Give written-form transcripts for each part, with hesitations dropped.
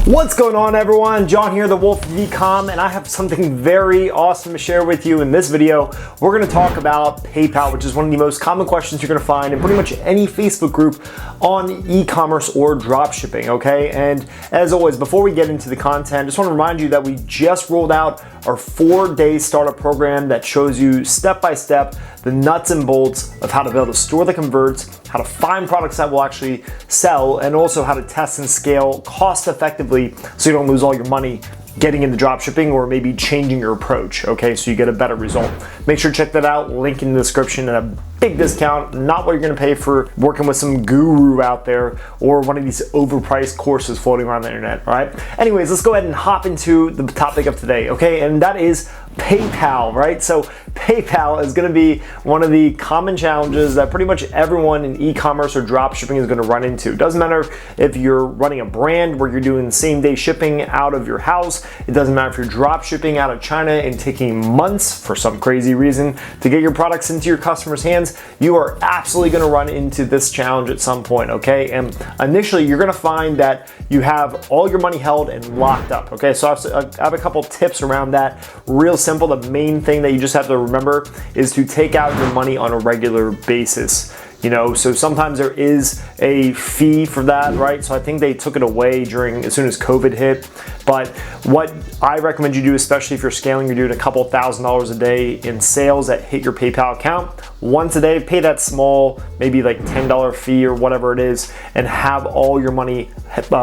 What's going on, everyone? John here, the Wolf of Ecom, and I have something very awesome to share with you in this video. We're going to talk about PayPal, which is one of the most common questions you're going to find in pretty much any Facebook group on e-commerce or dropshipping, okay? And as always, before we get into the content, I just want to remind you that we just rolled out our 4-day startup program that shows you step-by-step the nuts and bolts of how to build a store that converts, how to find products that will actually sell, and also how to test and scale cost effectively so you don't lose all your money getting into dropshipping or maybe changing your approach, okay, so you get a better result. Make sure to check that out, link in the description, and a big discount, not what you're gonna pay for working with some guru out there or one of these overpriced courses floating around the internet, all right? Anyways, let's go ahead and hop into the topic of today, okay, and that is PayPal, right? So PayPal is gonna be one of the common challenges that pretty much everyone in e-commerce or dropshipping is gonna run into. It doesn't matter if you're running a brand where you're doing same-day shipping out of your house. It doesn't matter if you're drop shipping out of China and taking months for some crazy reason to get your products into your customers' hands. You are absolutely gonna run into this challenge at some point, okay? And initially, you're gonna find that you have all your money held and locked up, okay? So I have a couple tips around that. Real simple, the main thing that you just have to remember is to take out your money on a regular basis. You know, so sometimes there is a fee for that, right? So I think they took it away as soon as COVID hit. But what I recommend you do, especially if you're scaling, you're doing a couple $1,000s a day in sales that hit your PayPal account, once a day, pay that small, maybe like $10 fee or whatever it is, and have all your money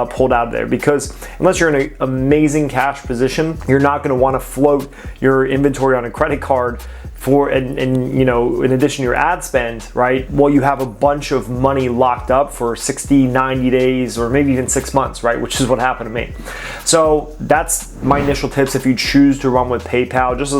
pulled out of there. Because unless you're in an amazing cash position, you're not gonna wanna float your inventory on a credit card and you know, in addition to your ad spend, right? Well, you have a bunch of money locked up for 60, 90 days, or maybe even 6 months, right? Which is what happened to me. So that's my initial tips if you choose to run with PayPal, just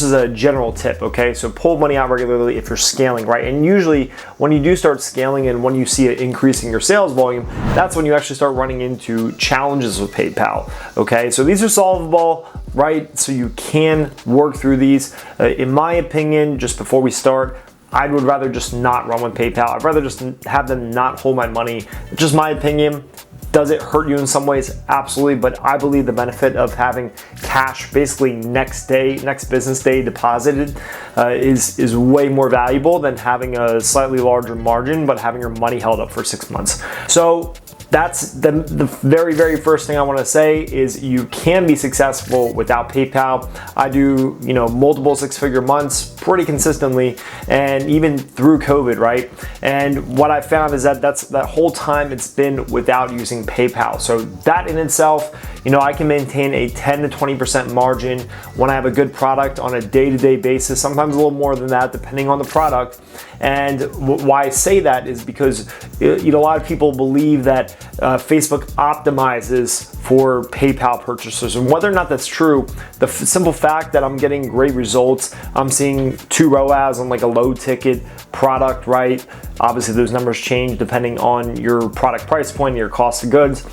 as a general tip, okay? So pull money out regularly if you're scaling, right? And usually when you do start scaling and when you see an increase in your sales volume, that's when you actually start running into challenges with PayPal, okay? So these are solvable, right? So you can work through these. In my opinion, just before we start, I would rather just not run with PayPal. I'd rather just have them not hold my money. Just my opinion. Does it hurt you in some ways? Absolutely, but I believe the benefit of having cash basically next business day deposited is way more valuable than having a slightly larger margin, but having your money held up for 6 months. So that's the very, very first thing I want to say is you can be successful without PayPal. I do, you know, multiple 6-figure months pretty consistently, and even through COVID, right? And what I found is that whole time it's been without using PayPal. So that in itself, you know, I can maintain a 10 to 20% margin when I have a good product on a day-to-day basis, sometimes a little more than that, depending on the product. And why I say that is because, you know, a lot of people believe that Facebook optimizes for PayPal purchasers, and whether or not that's true, the simple fact that I'm getting great results, I'm seeing 2 ROAS on like a low ticket product, right? Obviously those numbers change depending on your product price point, your cost of goods,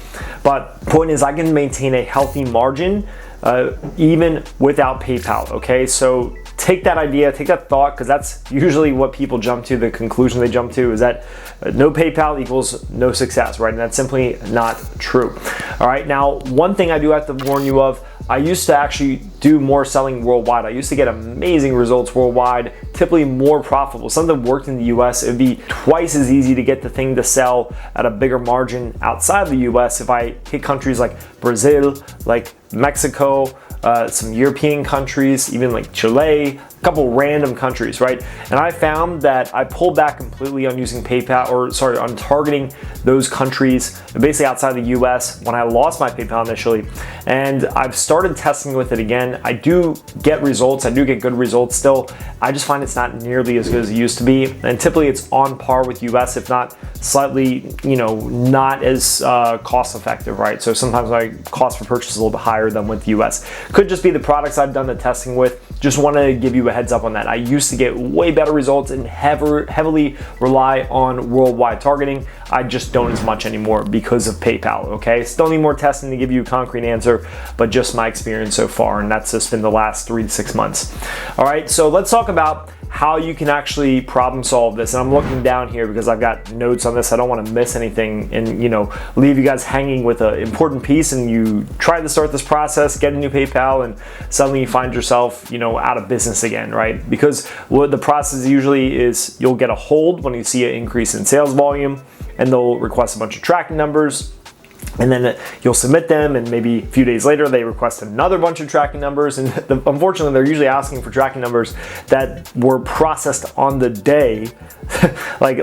but point is I can maintain a healthy margin even without PayPal, okay? So take that idea, take that thought, because that's usually what people jump to. The conclusion they jump to is that no PayPal equals no success, right? And that's simply not true. All right, now one thing I do have to warn you of, I used to actually do more selling worldwide. I used to get amazing results worldwide, typically more profitable. Something worked in the US, it'd be twice as easy to get the thing to sell at a bigger margin outside the US if I hit countries like Brazil, like Mexico, some European countries, even like Chile, a couple random countries, right? And I found that I pulled back completely on using PayPal, on targeting those countries, basically outside the US, when I lost my PayPal initially. And I've started testing with it again. I do get results, I do get good results still. I just find it's not nearly as good as it used to be. And typically it's on par with US, if not slightly, you know, not as cost effective, right? So sometimes my cost per purchase is a little bit higher than with the US. Could just be the products I've done the testing with. Just want to give you a heads up on that. I used to get way better results and heavily rely on worldwide targeting. I just don't as much anymore because of PayPal, okay? Still need more testing to give you a concrete answer, but just my experience so far, and that's just been the last 3 to 6 months. All right, so let's talk about how you can actually problem solve this. And I'm looking down here because I've got notes on this. I don't want to miss anything and leave you guys hanging with an important piece, and you try to start this process, get a new PayPal, and suddenly you find yourself out of business again, right? Because what the process usually is, you'll get a hold when you see an increase in sales volume, and they'll request a bunch of tracking numbers. And then you'll submit them, and maybe a few days later they request another bunch of tracking numbers. And unfortunately, they're usually asking for tracking numbers that were processed on the day. like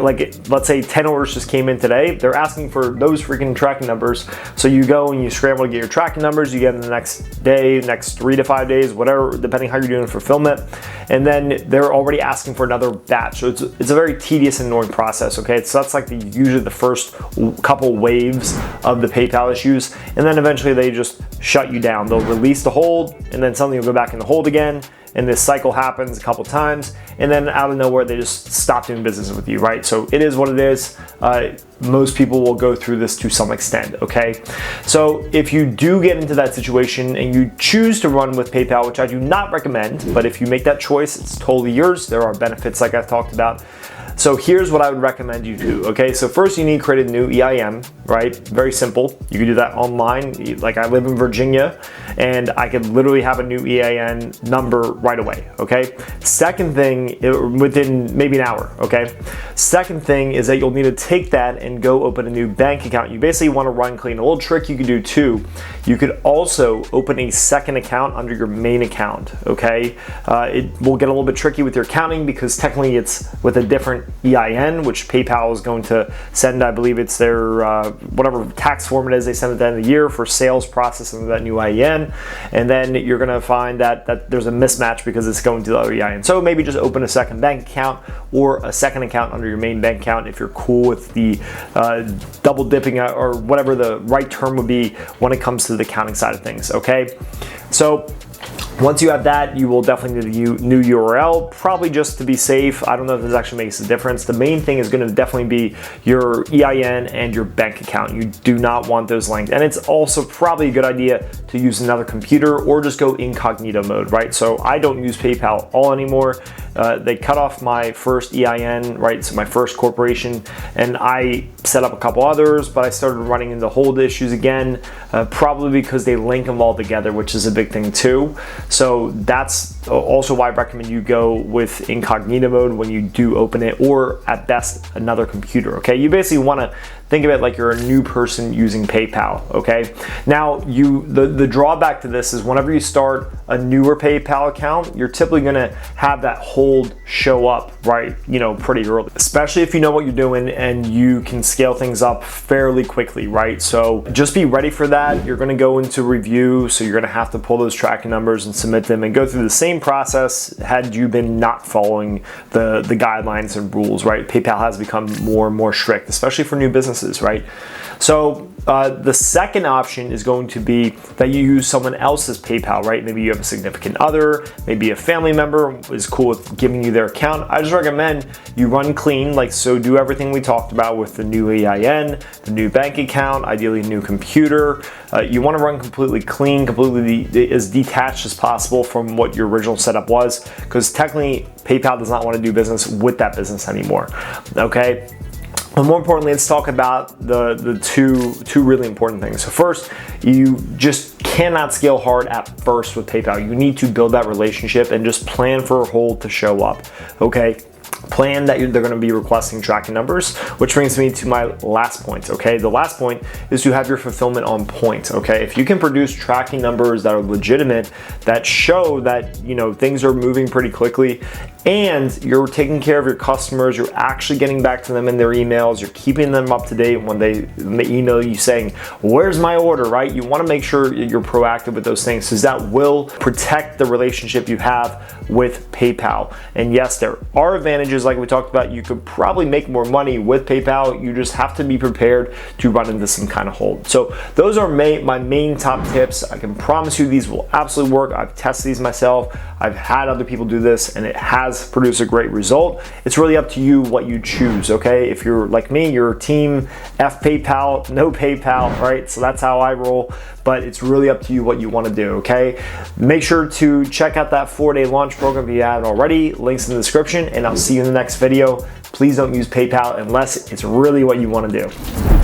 let's say 10 orders just came in today. They're asking for those freaking tracking numbers. So you go and you scramble to get your tracking numbers. You get them the next day, next 3 to 5 days, whatever, depending how you're doing fulfillment. And then they're already asking for another batch. So it's a very tedious and annoying process. Okay, so that's like usually the first couple waves of the PayPal issues, and then eventually they just shut you down. They'll release the hold, and then suddenly you'll go back in the hold again, and this cycle happens a couple times, and then out of nowhere they just stop doing business with you, right? So it is what it is. Most people will go through this to some extent, okay? So if you do get into that situation and you choose to run with PayPal, which I do not recommend, but if you make that choice, it's totally yours. There are benefits like I talked about. So here's what I would recommend you do, okay? So first you need to create a new EIN, right? Very simple. You can do that online. Like I live in Virginia, and I could literally have a new EIN number right away, okay? Second thing, within maybe an hour, okay? Second thing is that you'll need to take that and go open a new bank account. You basically want to run clean. A little trick you could do too, you could also open a second account under your main account, okay? It will get a little bit tricky with your accounting because technically it's with a different EIN, which PayPal is going to send. I believe it's their whatever tax form it is they send at the end of the year for sales processing of that new EIN, and then you're going to find that there's a mismatch because it's going to the other EIN. So maybe just open a second bank account or a second account under your main bank account if you're cool with the double dipping or whatever the right term would be when it comes to the accounting side of things, okay? So once you have that, you will definitely need a new URL, probably just to be safe. I don't know if this actually makes a difference. The main thing is going to definitely be your EIN and your bank account. You do not want those linked. And it's also probably a good idea to use another computer or just go incognito mode, right? So I don't use PayPal at all anymore. They cut off my first EIN, right? So my first corporation, and I set up a couple others, but I started running into hold issues again, probably because they link them all together, which is a big thing too. So that's also why I recommend you go with incognito mode when you do open it, or at best another computer, okay? You basically want to think of it like you're a new person using PayPal, okay? Now, the drawback to this is whenever you start a newer PayPal account, you're typically gonna have that hold show up, right, pretty early, especially if you know what you're doing and you can scale things up fairly quickly, right? So just be ready for that. You're gonna go into review, so you're gonna have to pull those tracking numbers and submit them and go through the same process had you been not following the guidelines and rules, right? PayPal has become more and more strict, especially for new businesses, right? So the second option is going to be that you use someone else's PayPal, right? Maybe you have a significant other, maybe a family member is cool with giving you their account. I just recommend you run clean, so do everything we talked about with the new EIN, the new bank account, ideally a new computer. You want to run completely clean, completely as detached as possible from what your original setup was, because technically PayPal does not want to do business with that business anymore, okay? But more importantly, let's talk about the two really important things. So first, you just cannot scale hard at first with PayPal. You need to build that relationship and just plan for a hold to show up, okay? Plan that they're going to be requesting tracking numbers, which brings me to my last point, okay? The last point is to have your fulfillment on point, okay? If you can produce tracking numbers that are legitimate, that show that, things are moving pretty quickly, and you're taking care of your customers, you're actually getting back to them in their emails, you're keeping them up to date when they email you saying, where's my order, right? You want to make sure you're proactive with those things, because that will protect the relationship you have with PayPal. And yes, there are advantages like we talked about. You could probably make more money with PayPal. You just have to be prepared to run into some kind of hold. So those are my main top tips. I can promise you these will absolutely work. I've tested these myself. I've had other people do this and it has does produce a great result. It's really up to you what you choose, okay? If you're like me, you're team F PayPal, no PayPal, right? So that's how I roll, but it's really up to you what you want to do, okay? Make sure to check out that 4-day launch program if you haven't already. Links in the description, and I'll see you in the next video. Please don't use PayPal unless it's really what you want to do.